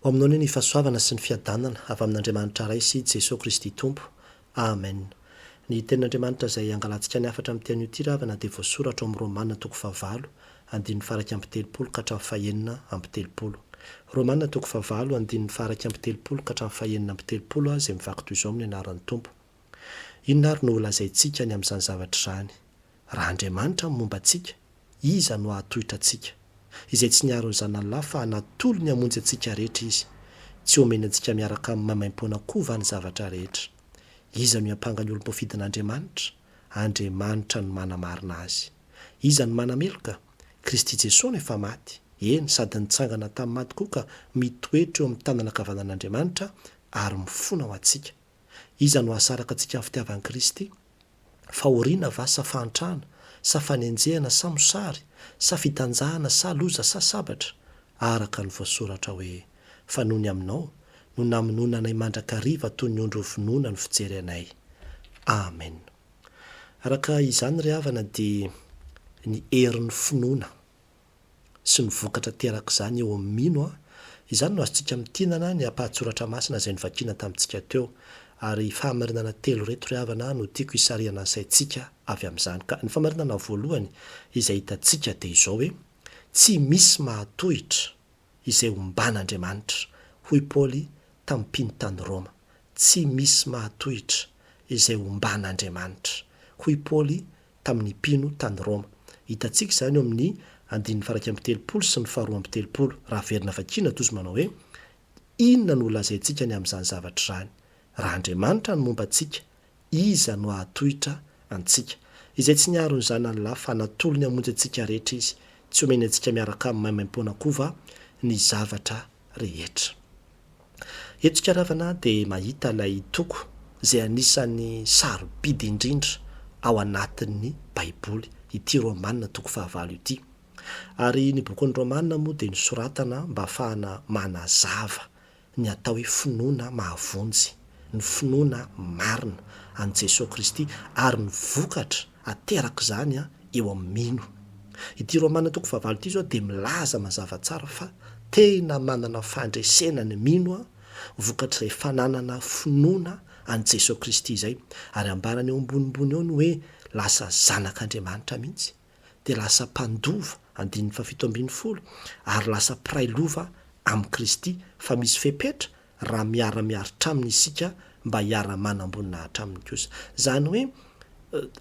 ho aminao ny fahasoavana sy ny fiadanana avy amin'Andriamanitra ray sy Jesosy Kristy Tompo. Amen. Ny tenin'Andriamanitra izay angalantsika ny afatra amin'ny teny ity ravana dia voasoratra amin'ny Romanina 9 andin'ny faraka amby telopolo ka hatramin'ny fahaenina amby telopolo. Romanina 9 andin'ny faraka amby telopolo ka hatramin'ny fahaenina amby telopolo izay mivaky toy izao amin'ny anaran'ny Tompo. Inona ary no lazaintsika ny amin'izany zavatra izany? Raha Andriamanitra momba antsika, iza no ahatohitra antsika? Izay tsy niaro ny zanany lahy fa hanatolo ny hamonjy antsika rehetra izy. Tsy omena antsika miaraka amin'ny maimaim-poana kova ny zavatra rehetra. Iza no hampanga ny olom-pofidin'Andriamanitra? Andriamanitra no manamarina azy. Iza no manameloka? Kristy Jesosy no efa maty. Eny, sady nitsangana tamin'ny maty koa ka mitoetra eo amin'ny tanana ankavanan'Andriamanitra ary mifona ho antsika. Iza no hasaraka antsika amin'ny fitiavan'i Kristy? Fahoriana va sa fahantrana, sa fanenjehana sa mosary, sa fitanjahana sa loza sa sabatra? Araka ny voasoratra hoe, fa noho ny aminao no namonoana anay mandrakariva toy ny ondro finoana ny fijery anay. Amen. Araka izany ry havana dia ny herin'ny finoana sy ny vokatra teraka izany eo amin'ny mino izany no azontsika mitinana ny ampahatsoratra masina izay nivakiana tamintsika teo. Ary fahamarinana telo reto ry havana no tiako hisariana ny saintsika avy amin'izany. Ka ny fahamarinana voalohany izay hitantsika dia izao hoe, tsy misy mahatohitra izay omban'Andriamanitra. Hoy Paoly tamin'ny mpino tany Roma. Tsy misy mahatohitra izay omban'Andriamanitra. Hoy Paoly tamin'ny mpino tany Roma. Hitantsika izany eo amin'ny andin'ny faraka amby telopolo sy ny faharoa amby telopolo. Raha verina vakiana toy izy manao hoe, inona no lazaintsika ny amin'izany zavatra izany? Raha Andriamanitra no momba antsika, iza no ahatohitra antsika? Izay tsy niaro ny zanany lahy fa hanatolo ny hamonjy antsika rehetra izy. Tsy omena antsika miaraka amin'ny maimaim-poana kova ny zavatra rehetra. Eto tsika ravana dia mahita ilay toko izay anisan'ny sarobidy indrindra ao anatin'ny Baiboly, ity Romanina 9 ity. Ary ny bokin'ny Romanina moa dia nisoratana mba ahafahana manazava ny atao hoe finoana mahavonjy, ny finoana marina an' Jesosy Kristy ary ny vokatra ateraka izany eo amin'ny mino. Ity Romanina 9 ity izao dia milaza mazava tsara fa tena manana fandresena ny mino vokatra izay fananana finoana an' Jesosy Kristy izay. Ary ambarany eo ambonimbony eo ny hoe lasa zanak'Andriamanitra mihitsy, dia lasa mpandova andin'ny 7 ary lasa mpiray lova amin'ny Kristy, fa misy fepetra raha miara-miaritra aminy isika mba hiara-manam-boninahitra aminy kosa. Zany hoe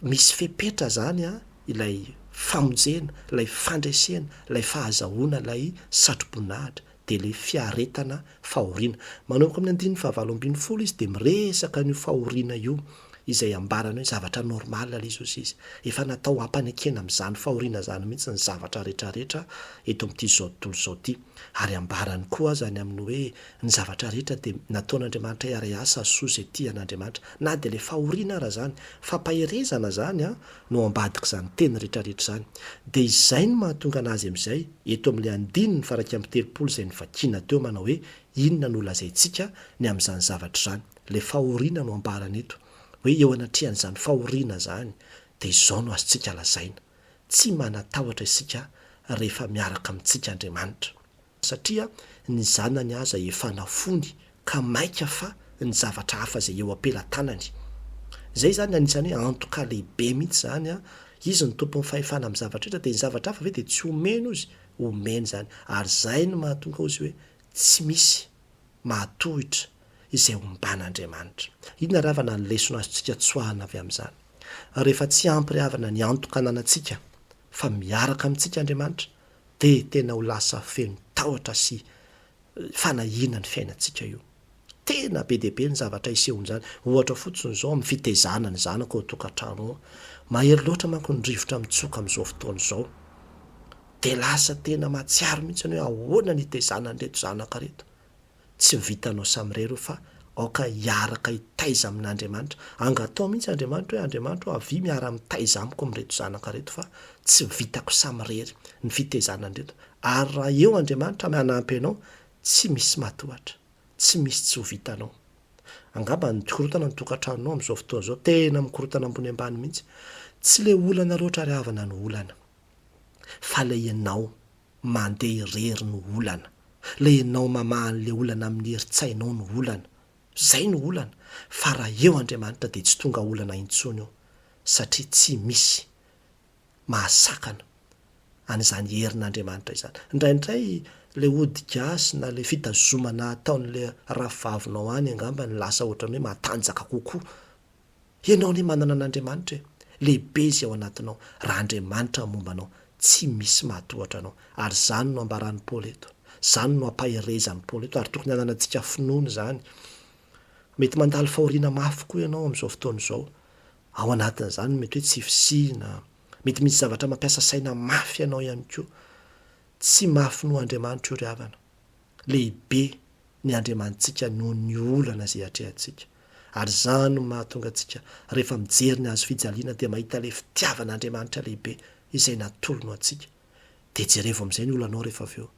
misy fepetra zany ilay famonjena, ilay fandresena, ilay fahazahoana, ilay satro-boninahitra, dia ilay fiaretana fahoriana. Manomboka amin'ny andin'ny 7 izy dia miresaka n'io fahoriana io izay ambarana hoe zavatra normala izy. Efa natao hampanekena amin'izany fahoriana izany mihitsy ny zavatra rehetrarehetra eto amin'ity zao tontolo izao ity. Ary ambarany koa zany amin'ny hoe ny zavatra rehetra dia nataon'Andriamanitra hiara asa soa izay tia an'Andriamanitra. Na dia ilay fahoriana ara zany, fampaherezana zany no ambadika izany teny rehetrarehetra izany. Dia izay no mahatonga anazy amin'izay eto amin'ilay andininy faraka amby telopolo izay nivakiana teo manao hoe inona no lazaintsika ny amin'izany zavatra izany. Ilay fahoriana no ambarany eto. Hoe eo anatrehan'izany fahoriana zany dia izao no azontsika lazaina. Tsy manatahotra isika rehefa miaraka amintsika Andriamanitra. Satria ny zanany aza efa nafony ka maika fa ny zavatra hafa izay eo ampelantanany. Izay zany anisany hoe antoka lehibe mihitsy zany izy ny tompon'ny fahefana amin'ny zavatra rehetra, dia ny zavatra hafa ve dia tsy omena izy, omena zany. Ary izay no mahatonga izy hoe tsy misy mahatohitra izay omban'Andriamanitra. Inona ravana ny lesona azontsika tsoahana avy amin'izany? Rehefa tsy ampy ry havana ny antoka ananantsika fa miaraka amintsika Andriamanitra, dia tena ho lasa feno tahotra sy fanahina ny fiainantsika io. Tena be dia be ny zavatra isehon'izany. Ohatra fotsiny izao amin'ny fitezana ny zanaka ao an-tokantrano, mahery loatra manko ny rivotra mitsoka amin'izao fotoana izao. Dia lasa tena mahatsiaro mihitsy hoe ahoana ny itezana an'ireto zanaka reto. Tsy vitanao samirery fa aoka hiaraka hitaiza amin'Andriamanitra. Angatao mihitsy Andriamanitra hoe Andriamanitra avy miara mitaiza amiko amin'ireto zanaka reto, fa tsy vitako samirery ny fitezana an'ireto. Ary raha eo Andriamanitra manampy anao, tsy misy matohatra, tsy misy tsy ho vitanao. Angamba ny korotana ny tokantranonao amin'izao fotoana izao tena mikorotana ambony ambany mihitsy. Tsy le olana loatra ry havana ny olana, fa le ianao mandeha irery ny olana le enao mamahan'le olana amin'ny heritsainao no olana zay no olana fa raha eo Andriamanitra dia tsy tonga olana intsony io satria tsy misy mahasakana an'izany herin'Andriamanitra izany. Indraindray le odi-gasy na le fitazomana ataon'le ravavinao any angamba ny lasa ohatrany hoe matanjaka kokoa. Ianao ny manana an'Andriamanitra lehibe izy ao anatinao, raha Andriamanitra mombanao tsy misy mahatohatra anao. Ary zany no ambaran'ny Paoly eto, zany no ampahirezan'ny Paoly eto, ary tokony hananantsika finoana zany. Mety mandalo fahoriana mafy koa ianao amin'izao fotoana izao, ao anatin'izany mety hoe tsy fisina, mety misy zavatra mampiasa saina mafy ianao ihany koa. Tsy mafy no Andriamanitra io ry havana, lehibe ny Andriamanitsika noho ny olana izay atrehantsika. Ary zany no mahatonga antsika rehefa mijery ny azo fijaliana dia mahita le fitiavan'Andriamanitra lehibe izay natolony antsika. Dia jerevo amin'izay ny olanao rehefa avy eo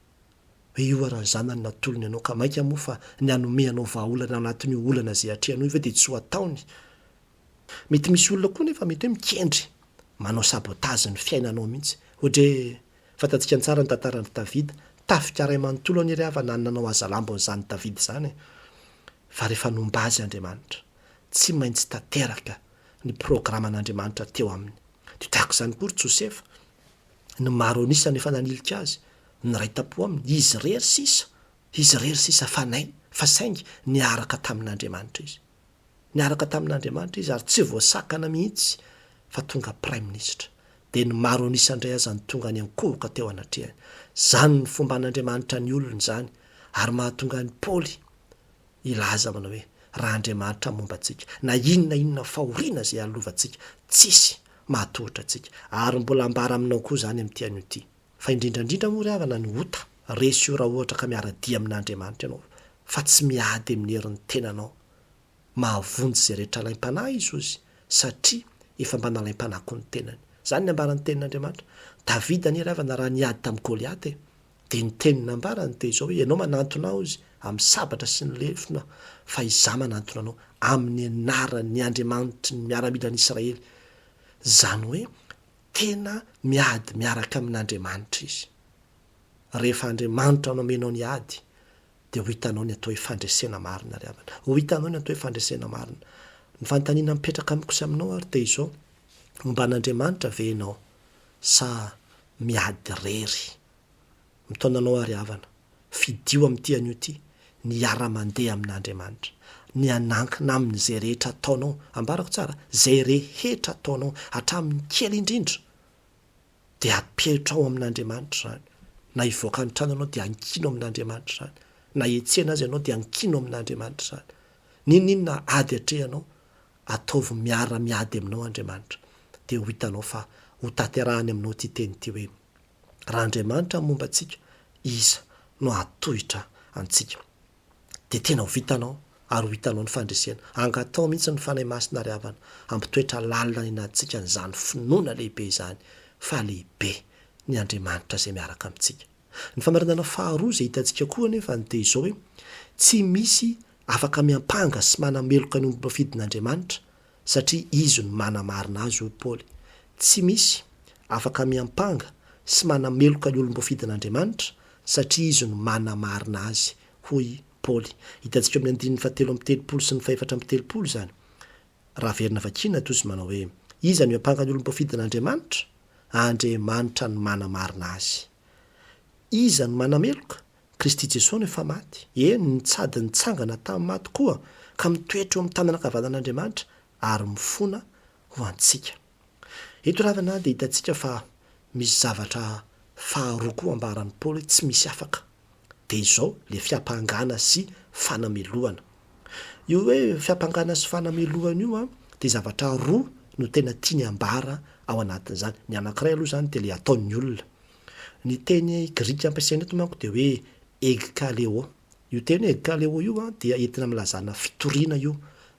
hoe io raha zanany natolony ianao ka maika moa fa ny anomeanao vahaolana anatin'io olana izay atrehanao ve dia tsy ho ataony. Mety misy olona koa nefa mety hoe mikendry manao sabotazy ny fiainanao mihitsy. Ohatra hoe fantatsika tsara ny tantaran'i Davida, tafika ray manontolo any ry havana nanao hazalambon'izany Davida izany. Fa rehefa nomba azy Andriamanitra, tsy maintsy tanteraka ny programan'Andriamanitra teo aminy. Dia tahaka izany koa ry Josefa, ny maro anisany efa nanilika azy, ny ray tapo aminy, izy rery sisa fanay, fa saingy niaraka tamin'Andriamanitra izy. Niaraka tamin'Andriamanitra izy ary tsy voasakana mihitsy fa tonga prime ministre. Dia ny maro anisandray aza ny tonga ny ankohoka teo anatrehany. Zany ny fomba an'Andriamanitra ny olona izany, ary mahatonga ny Paoly ilaza manao hoe raha Andriamanitra momba antsika, na inona fahoriana izay alovantsika, tsisy mahatohitra antsika. Ary mbola ambara aminao koa izany amin'ity anio ity. Fa indrindrandrindra moa ry havana ny ota resy io raha ohatra ka miara-dia amin'Andriamanitra ianao, fa tsy miady amin'ny herin'ny tenanao. Mahavonjy izay rehetra laim-panahy izy ozy, satria efa mba nalaim-panahy koa ny tenany. Zany ny ambaran'ny tenin'Andriamanitra. Davida ny ry havana raha niady tamin'ny Goliaty, dia ny teniny ambarany dia izao hoe ianao manantona aho izy amin'ny sabatra sy ny lefina, fa izaho manantona anao amin'ny anaran'ny Andriamanitra ny miaramila an'Israely. Zany hoe tena miady miaraka amin'Andriamanitra izy. Rehefa Andriamanitra no amenao ny ady, dia ho hitanao ny atao hoe fandresena marina ry havana. Ho hitanao ny atao hoe fandresena marina. Ny fanontaniana mipetraka amikosa aminao ary dia izao, momba an'Andriamanitra ve ianao sa miady rery? Mitaonanao ary havana, fidio amin'ity anio ity, ny ara-mandeha amin'Andriamanitra, ny anankina amin'izay rehetra ataonao. Ambarako tsara, zay rehetra ataonao hatramin'ny kely indrindra dia apehitra ao amin'Andriamanitra zany. Na hivoaka ny trano ianao dia ankino amin'Andriamanitra zany, na hietsena azy ianao dia ankino amin'Andriamanitra zany. Ninona ady atrehanao, ataovy miara-miady aminao Andriamanitra, dia ho hitanao fa ho tanterahany aminao ity teny ity hoe raha Andriamanitra momba antsika, iza no atohitra antsika. Dia tena ho vitanao ary ho hitanao ny fandresena. Angatao mihitsy ny fanahy masina ry havana, ampitoetra lalina ny inatsika n'izany finoana lehibe izany, fa lehibe ny Andriamanitra izay miaraka amintsika. Ny famarinana faharoa izay hitantsika koa nefa dia izao hoe tsy misy afaka miampanga sy manameloka ny ombim-bafidin'Andriamanitra, satria izy no manamarina azy io Paoly. Tsy misy afaka miampanga sy manameloka ny olombafidin'Andriamanitra, satria izy no manamarina azy, hoy Paoly. Hitantsika amin'ny andininy 7:30 sy ny 4:30 zany. Raha verina vakina toy izy manao hoe iza no miampanga ny olombafidin'Andriamanitra? Andriamanitra no manamarina azy. Iza no manameloka? Kristy Jesosy no efa maty, eny nitsady nitsangana tamin'ny maty koa, ka mitoetra eo amin'ny tanana ankavanan'Andriamanitra ary mifona ho antsika. Eto ravana dia hitantsika fa misy zavatra faharoa koa ambaran'ny Paoly tsy misy afaka. Dia izao le fiampangana sy fanamelohana. Io hoe fiampangana sy fanamelohana io dia zavatra roa no tena tiany ambara ao anatin'izany. Ny anankiray aloha zany dia le ataon'ny olona. Ny teny Grika ampiasaina eto manko dia hoe egkaleo. Io teny egkaleo io dia entina milazana fitoriana io,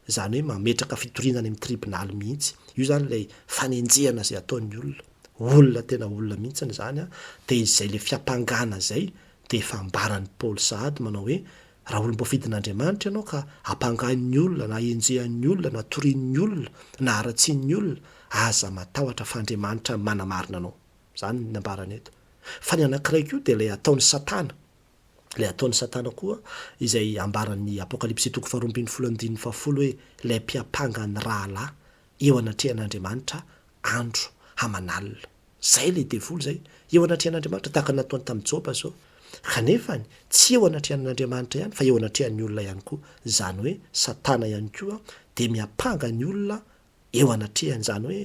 zany hoe mametraka fitoriana any amin'ny tribunaly mihitsy. Io zany ilay fanenjehana izay ataon'ny olona. Olona tena olona mihitsy zany dia izay le fiampangana zay dia efa ambaran'ny Paoly sahady manao hoe raha olombafidin'Andriamanitra ianao ka ampangain'ny olona, na enjehan'ny olona, na torian'ny olona, na haratsian'ny olona, aza matahotra fa Andriamanitra manamarina anao. Zany ny ambarany eto. Fa ny anankiray koa dia ilay ataon'ny Satana. le ataony satana koa izay ambaran'ny apokalipsy toko faharoambin'ny folo andininy fahafolo hoe lay mpiampanga ny rahalahy eo anatrehan'andriamanitra andro hamanalina zay le devoly zay eo anatrehan'andriamanitra tahaka nataony tamin'ny joba zao kanefany tsy eo anatrehan'andriamanitra ihany fa eo anatrehan'ny olona ihany koa zany hoe satana ihany koa de miampanga ny olona eo anatrehany zany hoe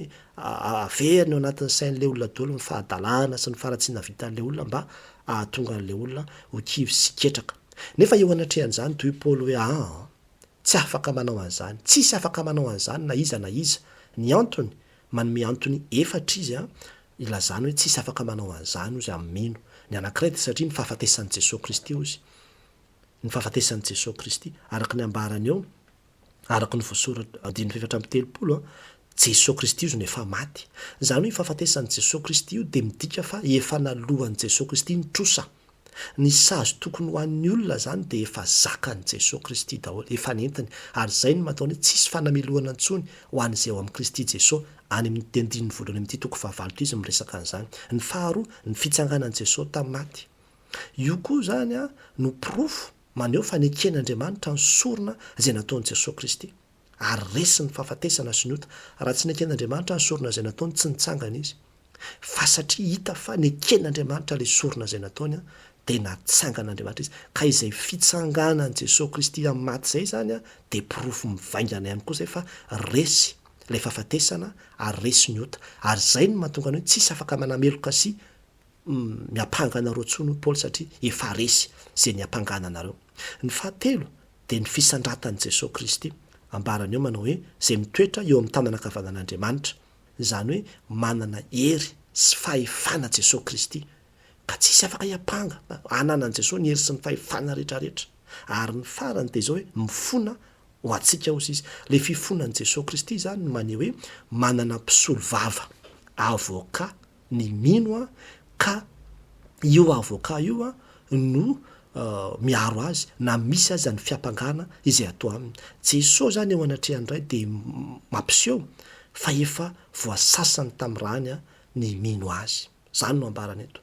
averiny eo anatin'ny sain'le olona dolo ny fahadalàna sy ny faratsiana vitan'le olona mba ahatonga an'le olona ho kivy sy ketraka nefa eo anatrehan'izany toy paoly hoe tsy afaka manao an'izany tsisy afaka manao an'izany na iza ny antony manome antony efatra izy ilazany hoe tsisy afaka manao an'izany ozy am'mino ny anankiray de satria ny fahafatesan'i Jesosy Kristy ozy ny fahafatesan'i Jesosy Kristy araka ny ambarany eo araka ny voasoratra andininy fefatra amby telopolo Jesosy Kristy io no efa maty zany hoe fahafatesan'i Jesosy Kristy io de midika fa efa nalohan'i Jesosy Kristy ny trosa ny sazo tokony ho an'ny olona zany de efa zakan'i Jesosy Kristy daholo efa nentiny ary zay no mataony hoe tsisy fanamelohana antsony ho an'izay ao amin'ny Kristy Jesosy any amin'ny tendininy voalohany amin'ity toko fahavalo ty izy miresaka an'izany ny faharoa ny fitsanganan'i Jesosy tamin'ny maty io koa zany no profo maneho fa neken'Andriamanitra ny sorona zay nataon'i Jesosy Kristy ary resy ny fahafatesana sy ny ota raha tsy neken'Andriamanitra ny sorona zay nataony tsy nitsangana izy fa satria hita fa neken'Andriamanitra le sorona zay nataony de natsangan'Andriamanitra izy ka izay fitsanganan'i Jesosy Kristy amin'ny maty zay zany de profo mivaingana ihany koa zay fa resy le fahafatesana ary resy ny ota ary zay no mahatonga ny hoe tsisy afaka manameloka sy miapanganareo tsony Paoly satria efa resy zay niampangananareo ny fahatelo de ny fisandratan'i Jesosy Kristy ambarany eo manao hoe zay mitoetra eo amin'ny tanana ankavanan'Andriamanitra zany hoe manana hery sy fahefana Jesosy Kristy ka tsisy afaka hiapanga ananan'i Jesosy ny hery sy ny fahefana rehetrarehetra ary ny farany de zao hoe mifona ho atsika ozy izy le fifonan'i Jesosy Kristy zany no maneho hoe manana mpisolo vava avoka ny mino ka io avoka io no miaro azy na misy azy ny fiampangana izay atao aminy Jesosy zany eo anatrehany ray de mampiseho fa efa voasasany tamin'ny rany ny mino azy zany no ambarany eto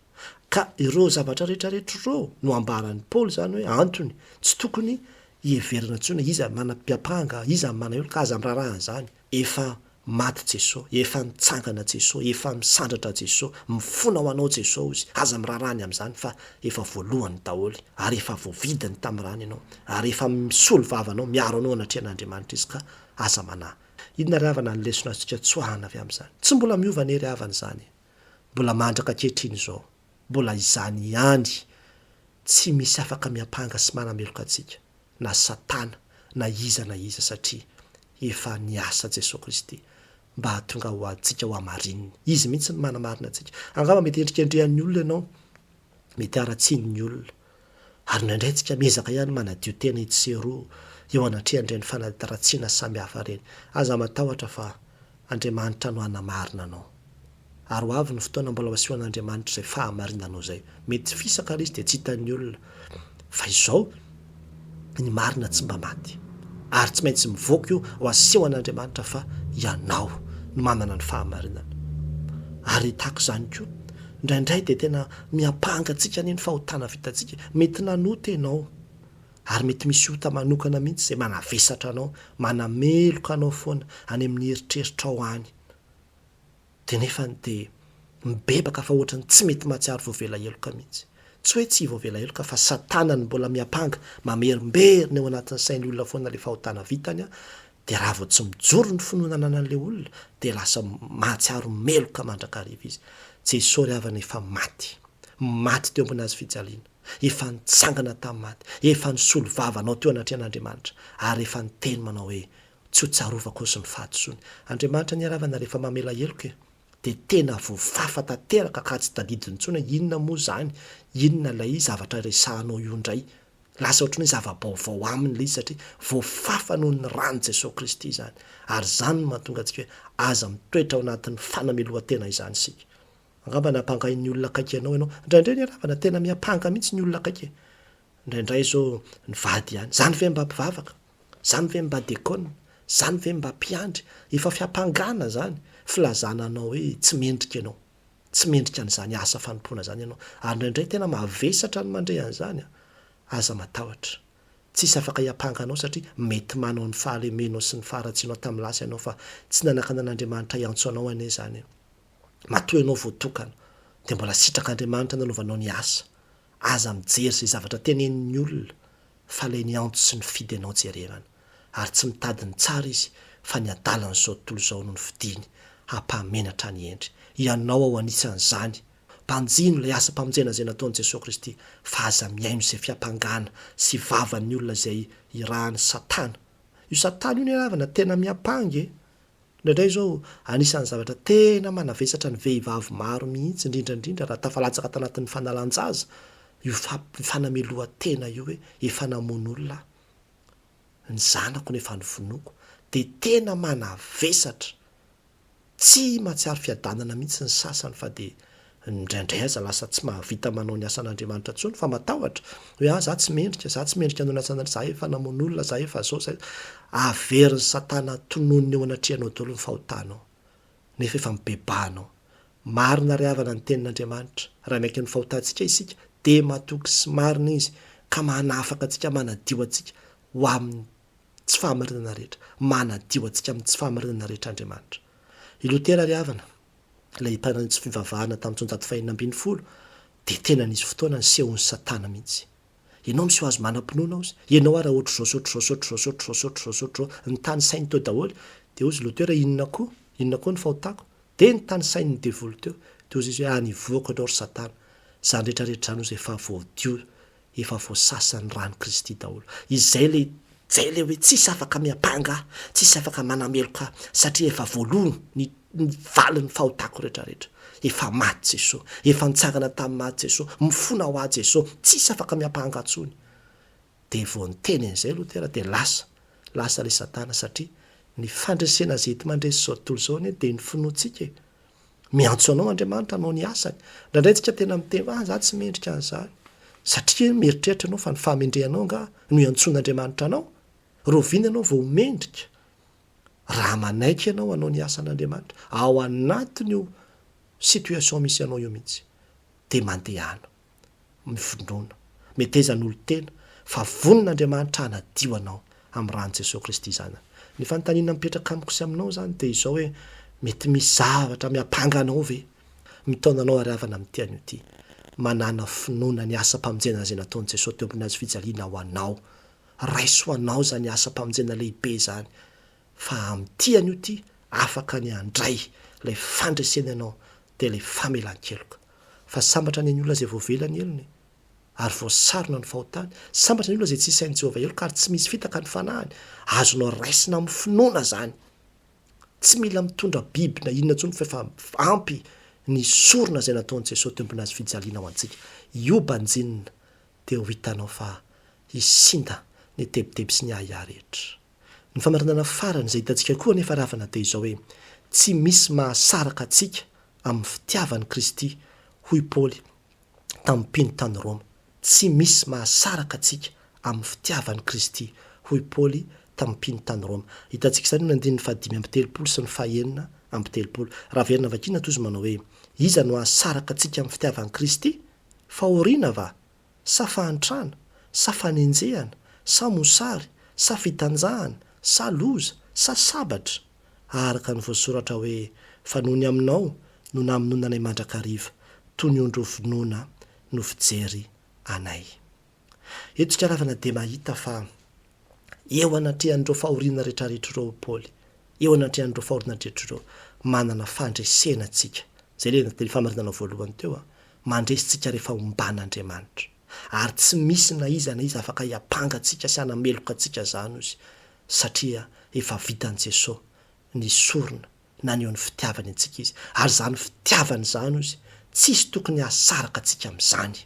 ka ireo zavatra rehetrarehetra reo no ambaran'ny Paoly zany hoe antony tsy tokony hieverina ntsony iza manam-piapanga iza manaholo ka aza mirarahany zany efa maty Jesosy efa nitsangana Jesosy efa misandratra Jesosy mifona ho anao Jesosy aza mirarahany am'izany fa efa voalohany daholy ary efa voavidiny tamin'ny rany ianao ary efa misolo vavanao miaro anao anatrehan'Andriamanitra izy ka aza manahy inona ry havana ny lesona antsika tsoahana avy am'izany tsy mbola miova nery havana zany mbola mandraka kehitriny zao mbola izany ihany tsy misy afaka miapanga sy manameloka atsika na satana na iza satria efa niasa Jesosy Kristy mba hatonga ho atsika ho amarininy izy mihitsy ny manamarina atsika angamba mety endrikendrehan'ny olona ianao mety aratsiny ny olona ary nandray tsika mezaka ihany manadio tena itsero eo anatrehandray ny fanataratsiana samy hafa reny aza matahotra fa Andriamanitra no anamarina anao ary ho avy ny fotoana mbola wasihoan'Andriamanitra zay fahamarinanao zay mety fisaka izy de tsy hitan'ny olona fa izao ny marina tsy mba maty ary tsy maintsy mivoaka io ho aseho an'Andriamanitra fa ianao no manana ny fahamarinana ary tahaka izany koa indraindray de tena miampanga antsika neny fahotana vitantsika mety nanota ianao ary mety misy ota manokana mihitsy zay manavesatra anao manameloka anao foana any amin'ny eritreritra ao any de nefany de mibebaka fa ohatrany tsy mety mahatsiaro voavelaheloka mihitsy tsy hoe tsy voavelaheloka fa satana ny mbola miapanga mamerimberina eo anatin'ny sain'ny olona foana le fahotana vitany de raha vao tsy mijoro ny finoanana an'le olona de lasa mahatsiaro meloka mandrakariva izy Jesosy ry havana efa maty teo ambony azy fijaliana efa nitsangana tamin'ny maty efa nisolo vavanao teo anatrehan'Andriamanitra ary efa niteny manao hoe tsy ho tsarovako sy ny fahatosony Andriamanitra ny aravana rehefa mamela heloka de tena voafafa tanteraka ka tsy tadidiny intsony inona moa zany inona lay zavatra resahanao io indray lasa ohatrany hoe zava-baovao aminy le izy satria voafafa noho ny rano Jesosy Kristy zany ary zany no mahatonga antsika hoe aza mitoetra ao anatin'ny fanamelohan-tena izany sika angamba nampangain'ny olona akaiky ianao indraindray ny aravana tena miapanga mihitsy ny olona akaiky indraindray zao ny vady ihany zany ve mba mpivavaka zany ve mba dekona zany ve mba mpiandry efa fiampangana zany filazana anao hoe tsy mendrika ianao tsy mendrika an'izany asa fanompona zany ianao ary indraindray tena mavesatra ny mandray an'izany aza matahotra tsisy afaka hiampanganao satria mety manao ny fahalemenao sy ny faharatsianao tamin'ny lasa ianao fa tsy nanakana an'andriamanitra iantso anao ane zany matoa ianao voatokana dia mbola sitrak'andriamanitra nanaovanao ny asa aza mijery zay zavatra tenen'ny olona fa lay ny antso sy ny fidy anao jerevana ary tsy mitady ny tsara izy fa ny adalany zao tontolo zao no ny fidiny hampahamenatra ny endry ianao ao anisan'izany mpanjino ilay asa mpamonjena izay nataon'i Jesosy Kristy fa aza miaino izay fiampangana sy vavan'ny olona izay irahany satana io satana io ny ravana tena miampangy indraindray zao anisan'ny zavatra tena manavesatra ny vehivavy maro mihitsy indrindrandrindra raha tafalatsaka tanatin'ny fanalanjaza io fanameloa tena io hoe efa namon'olona ny zanako nefa ny vonoko dia tena manavesatra tsy mahatsiaro fiadanana mihitsy ny sasany fa dia indraindray aza lasa tsy mahavita manao ny asan'andriamanitra tsony fa matahotra hoe za tsy mendrika anao ny asana za efa namon'olona za efa zao averin'ny satana tononony eo anatrihanao daholo ny fahotanao nefa efa mibebanao marina ry havana ny tenin'andriamanitra raha miaiky ny fahotantsika isika dia matoky sy marina izy ka manafaka atsika manadio atsika ho amin'ny tsy fahamarinana rehetra manadio atsika amin'ny tsy fahamarinana rehetra andriamanitra ilotera ry havana ilay mpanantsy fivavahana tamin'ny 1970 dia tena nisy fotoana ny sehon'ny satana mihitsy ianao misy ho azo manam-pinoana ao ianao ara ohatr' zao ny tany sainy teo daholo dia ozy lotera inona koa ny fahotako dia ny tany sainy ny devolo teo dia ozy izy hoe nivoaka anao ry satana zany rehetrarehetra zany ozy efa voadio efa voasasany rano Kristy daholo izay le hoe tsisy afaka miampanga tsisy afaka manameloka satria efa voalono ny valiny fahotako rehetrarehetra efa maty Jesosy efa nitsangana tamin'ny maty Jesosy mifona ho azy Jesosy tsisy afaka miampanga antsony dia vao niteny an'izay lotera dia lasa le satana satria ny fandresena zay ety mandresy zao tontolo zao ane dia ny finoantsika miantso anao andriamanitra anao ny asany indraindray tsika tena miteny za tsy mendrika an'izany satria mieritreritra anao fa ny fahamendrehanao nga no iantson'andriamanitra anao rovina ianao vao mendrika raha manaiky ianao anao ny asan'andriamanitra ao anatin'io situation misy ianao io mihitsy dia mandehana mivonona metezan'olo tena fa vonin'andriamanitra hanadio anao amin'ny rany Jesosy Kristy zany ny fanontaniana mipetraka amiko sy aminao zany dia izao hoe mety misy zavatra miampanga anao ve mitaona anao ary havana amin'ny tian'io ity manana finoana ny asa mpamonjena izay nataon'i Jesosy teo ambony hazo fijaliana ho anao raiso anao zany asa mpamonjena lehibe zany fa amin'ny tian'io ity afaka ny andray ilay fandresena anao dia ilay famelan-keloka fa sambatra ny olona izay voavelany elony ary voasarona ny fahotany sambatra ny olona izay tsy isain'i Jehovah eloka ary tsy misy fitaka ny fanahany azonao raisina amin'ny finoana zany tsy mila mitondra biby na inona ntsony fa efa ampy ny sorona izay nataon'i Jesosy teo ambony hazo fijaliana ho antsika io banjinina dia ho hitanao fa isinda ny tebiteby sy ny ahia rehetra ny famarinana farany izay hitantsika koa nefa ravana dia izao hoe tsy misy mahasaraka atsika amin'ny fitiavan'i Kristy hoy Paoly tamin'ny mpino tany Roma tsy misy mahasaraka atsika amin'ny fitiavan'i Kristy hoy Paoly tamin'ny mpino tany Roma hitantsika izany no andininy 5:telopolo sy ny 9:telopolo raha verina vakina toy izy manao hoe iza no ahasaraka atsika amin'ny fitiavan'i Kristy fa oriana va sa fahantrana sa fanenjehana sa mosary sa fitanjahana sa loza sa sabatra araka ny voasoratra hoe fa noho ny aminao no namononanay mandrakariva toy ny ondro vonoana no fijery anay eto tsika ravana dia mahita fa eo anatrehan'ireo fahoriana rehetrarehetra ireo Paoly eo anatrehan'ireo fahoriana rehetrarehetra ireo manana fandresena tsika zay le famarinana voalohany teo mandresitsika rehefa omban'Andriamanitra ary tsy misy na iza afaka hiampanga atsika sy hanameloka atsika zany ozy satria efa vitan'i Jesosy ny sorona na ny eo ny fitiavany antsika izy ary zany fitiavany zany ozy tsisy tokony hasaraka atsika amin'izany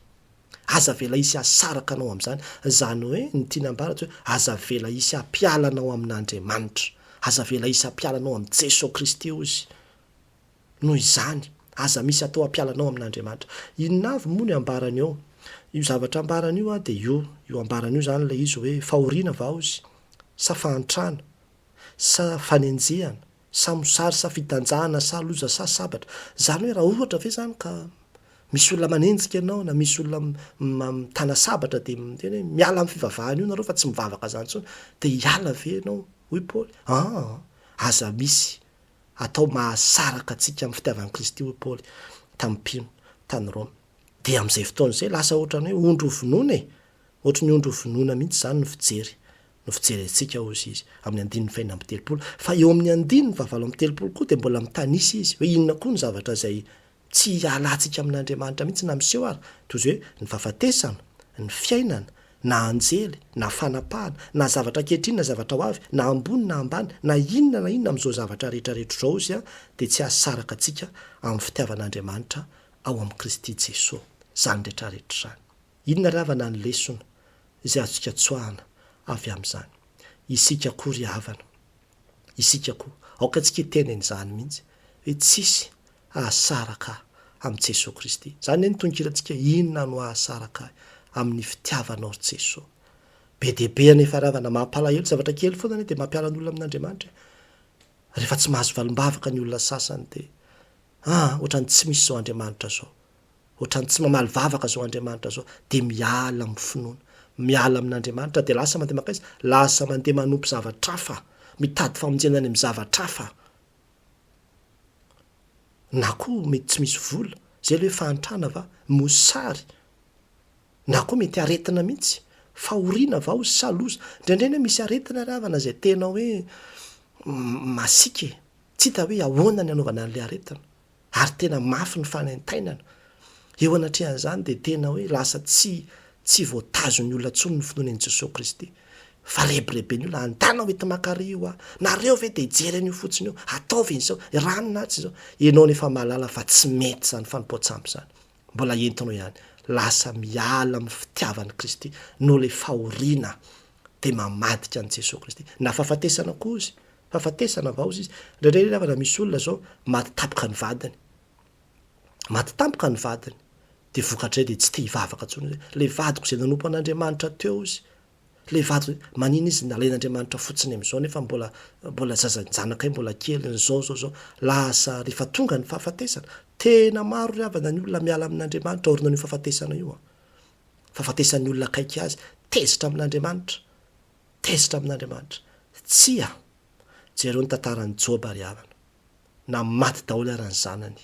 aza vela isy hasaraka anao amin'izany zany hoe ny tianambara hoe aza vela isy hampialanao amin'Andriamanitra aza vela isy hampialanao amin'ny Jesosy Kristy ozy noho izany aza misy atao hampialanao amin'Andriamanitra inona avy moa ny ambarany eo io zavatra ambarany io dia io ambarany io zany ilay izy hoe fahoriana va ozy sa fahantrana sa fanenjehana sa mosary sa fitanjahana sa loza sa sabatra zany hoe raha ohatra ve zany ka misy olona manenjika ianao na misy olona mitana sabatra de tena hoe miala amin'ny fivavahana io nareo fa tsy mivavaka zany tsony de hiala ve ianao hoy Paoly aza misy atao mahasaraka atsika amin'ny fitiavan'i Kristy hoy Paoly tamin'ny mpino tany Roma de amin'izay fotoana izay lasa ohatrany hoe ondro vonoina ohatry ny ondro vonoina mihitsy zany no fijery antsika ozy izy amin'ny andininy faina amby telopolo fa eo amin'ny andininy vavalo amby telopolo koa de mbola mitanisa izy hoe inona koa ny zavatra zay tsy alantsika amin'Andriamanitra mihitsy na miseho ary toy izay hoe ny fahafatesana ny fiainana na anjely na fanapahana na zavatra kehitriny na zavatra ho avy na ambony na ambany na inona amin'izao zavatra rehetrarehetra zao izy de tsy ahasaraka atsika amin'ny fitiavan'Andriamanitra ao amin'ny Kristy Jesosy zany rehetrarehetra zany inona ravana ny lesona izay azontsika tsoahana avy amin'izany isika koa ry havana isika koa aoka tsika itenen'izany mihitsy hoe tsisy ahasaraka amin'ny Jesosy Kristy zany ny tonkirantsika inona no ahasaraka amin'ny fitiavanao Jesosy be deaibe anefa ravana mampalahelo zavatra kely foana de mampiala ny olona amin'Andriamanitra rehefa tsy mahazo valimbavaka ny olona sasany de ohatrany tsy misy zao Andriamanitra zao ohatrany tsy mamaly vavaka zao Andriamanitra zao de miala amin'ny finoana miala amin'Andriamanitra de lasa mandeha makaiza lasa mandeha manompo zavatra hafa mitady famonjenany amin'ny zavatra hafa na koa mety tsy misy vola zay le hoe fahantrana va mosary na koa mety aretina mihitsy fahoriana va ho saloza ndraindray misy aretina ravana zay tena hoe masika tsy hita hoe ahoana ny anaovana an'ilay aretina ary tena mafy ny fanaintainana eo anatrehan'izany de tena hoe lasa tsy voatazon'ny olona tsony ny finoanan'i Jesosy Kristy fa rebireben'ny olona andana mety makare io nareo ve de hijery an'io fotsiny io ataovy izao ranona tsy zao ianao nefa mahalala fa tsy mety zany fanompoatsampy zany mbola entinao ihany lasa miala amin'ny fitiavan'i Kristy no le fahoriana de mamadika an' Jesosy Kristy na fahafatesana koa izy fahafatesana avao izy ndraindray ravana misy olona zao matitapoka ny vadiny de vokatray de tsy te hivavaka tsony le vadiko zay nanompo an'Andriamanitra teo izy le vady manina izy nalain'Andriamanitra fotsiny am'izao nefa mbola zazanjanakay mbola kely zao lasa rehefa tonga ny fahafatesana tena maro ravana ny olona miala amin'Andriamanitra orina ny fahafatesana io fahafatesan'ny olona akaiky azy tezitra amin'Andriamanitra tsia jereo ny tantaran'ny Joba ry havana na maty daholo ary ny zanany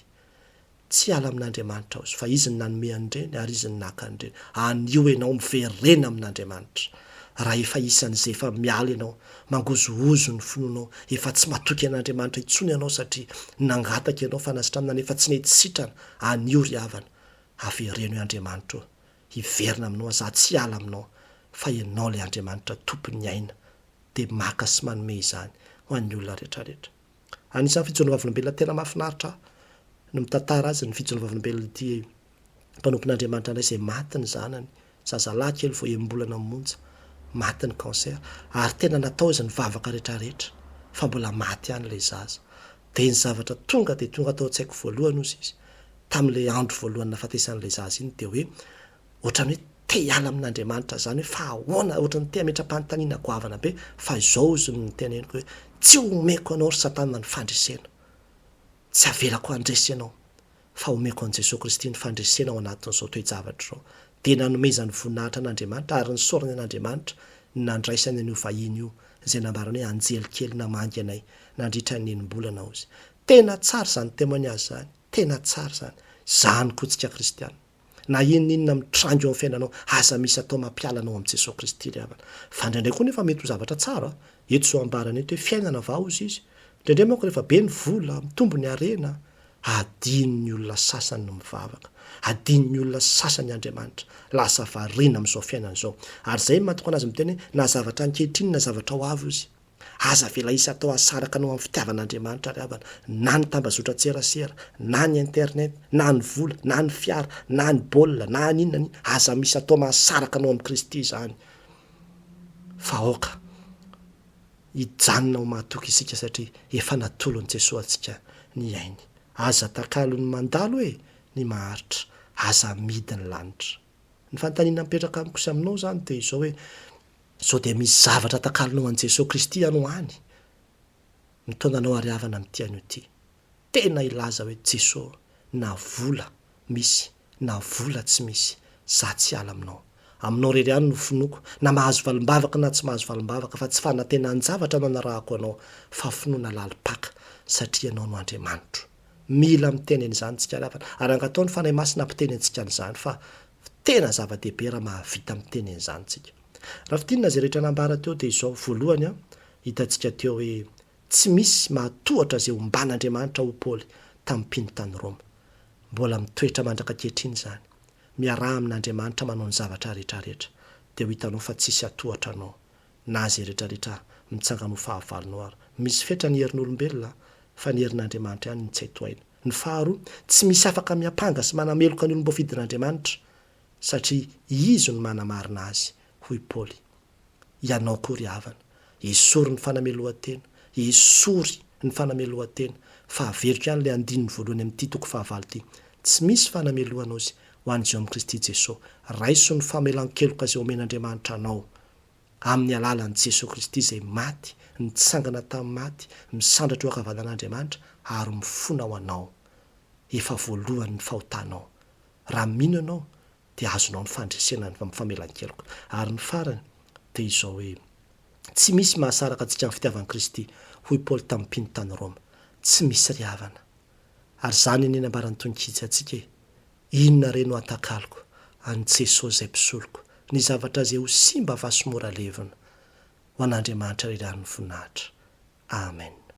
tsy ala amin'Andriamanitra azy fa izy ny nanome an'ireny ary izy ny naka an'ireny anio ianao miverena amin'Andriamanitra raha efa isan'izay efa miala ianao mangozohozo ny finoanao efa tsy matoky an'Andriamanitra itsony ianao satria nangataka ianao fanasitra aminany efa tsy nety sitrana anio ry havana avereno i Andriamanitra hiverina aminao za tsy ala aminao fa ianao le Andriamanitra tompony aina de maka sy manome izany ho an'ny olona rehetrarehetra anisan'ny fijono vavolombelona tena mahafinaritra no mitantara azy ny fijono vavolombelona ity mpanompon'Andriamanitra indray izay maty ny zanany zazalahy kely vao embolana monja maty ny cancer ary tena natao izy ny vavaka rehetrarehetra fa mbola maty ihany ilay zaza de ny zavatra tonga de tonga atao tsy haiko voalohany ozy izy tamin'ilay andro voalohany nafatesan'ilay zaza iny de hoe ohatrany hoe te hiala amin'Andriamanitra zany hoe fa ahoana ohatrany te hametra-panontaniana goavana be fa izao izy ny teneniko hoe tsy omeko anao ry Satana ny fandresena tsy avelako andresy ianao fa omeko an' Jesosy Kristy ny fandresena ao anatin'izao toe-javatra zao de nanomezany voninahitra an'Andriamanitra ary ny saorany an'Andriamanitra nandraisany an'io vahiny io izay nambarany hoe anjely kely namangy anay nandritra ny enim-bolana ozy tena tsara zany témoignage zany tena tsara zany kotsika kristiana na inona mitrango eo amin'ny fiainanao aza misy atao mampialanao amin'i Jesosy Kristy ry havana fa indraindray koa nefa mety ho zavatra tsara eto zao ambarany eto hoe fiainana vao izy indraindray manko rehefa be ny vola mitombo ny arena adin'ny olona sasany no mivavaka adin'ny olona sasany Andriamanitra lasa variana amin'izao fiainana izao ary zay matoko anazy miteny hoe na zavatra ankehitriny na zavatra ho avy izy aza vela isa atao asaraka anao amin'ny fitiavan'Andriamanitra ry havana na ny tambazotra tserasera na ny internet na ny vola na ny fiara na ny baolina na ny inona aza misy atao mahasaraka anao amin'ny Kristy zany fa aoka hijanona ho mahatoky isika satria efa natolo ny Jesosy atsika ny ainy aza takalo ny mandalo hoe ny maharitra aza midy ny lanitra ny fanontaniana mipetraka amiko sy aminao zany de izao hoe sao de misy zavatra takalonao an' Jesosy Kristy anao any mitonganao ary havana amin'ity anio ity tena ilaza hoe Jesosy na vola misy na vola tsy misy za tsy ala aminao rery any no finoko na mahazo valimbavaka na tsy mahazo valimbavaka fa tsy fanantenanjavatra nanarahako anao fa finoana lalipaka satria anao no Andriamanitro. Mila miteneny izany tsika ravana ary angatao ny fanahy masina mpiteny antsika n'izany fa tena zava-dehibe raha mahavita miteny an'izany tsika. Raha fitinina zay rehetra nambara teo dia izao voalohany hitantsika teo hoe tsy misy mahatohatra izay omban'Andriamanitra ho Paoly tamin'ny mpino tany Roma. Mbola mitoetra mandraka ankehitriny izany. Miarah amin'Andriamanitra manao ny zavatra rehetrarehetra dia ho hitanao fa tsisy atohatra anao na izay rehetrarehetra mitsangana ho fahavalonao ary. Misy fetra ny herin'olombelona fa ny herin'Andriamanitra ihany ny tsy hatohaina. Ny faharoa, tsy misy afaka miapanga sy manameloka ny olom-boafidin'Andriamanitra satria izy no manamarina azy hoy Paoly. Ianao koa ry havana, esory ny fanamelohan-tena, esory ny fanamelohan-tena fa averiko ihany ilay andininy voalohany amin'ny toko 9 tsy misy fanamelohanao izy ho an'izao amin'ny Kristy Jesosy. Raiso ny famelan-keloka izay omen'Andriamanitra anao amin'ny alalan'i Jesosy Kristy izay maty, nitsangana tamin'ny maty, misandratry eo ankavanan'Andriamanitra ary mifonao anao. Efa voalohany ny fahotanao. Raha mino anao dia azonao ny fandresena ny famelan-keloka. Ary ny farany dia izao hoe tsy misy mahasaraka antsika amin'ny fitiavan'i Kristy hoy Paoly tamin'ny mpino tany Roma. Tsy misy ry havana. Ary izany eny ambaran'ny tonikijy antsika inona re no atakaloko an' Jesosy izay mpisoloko, ny zavatra izay ho simba va sy mora levona ho an'Andriamanitra iray ny voninahitra. Amen.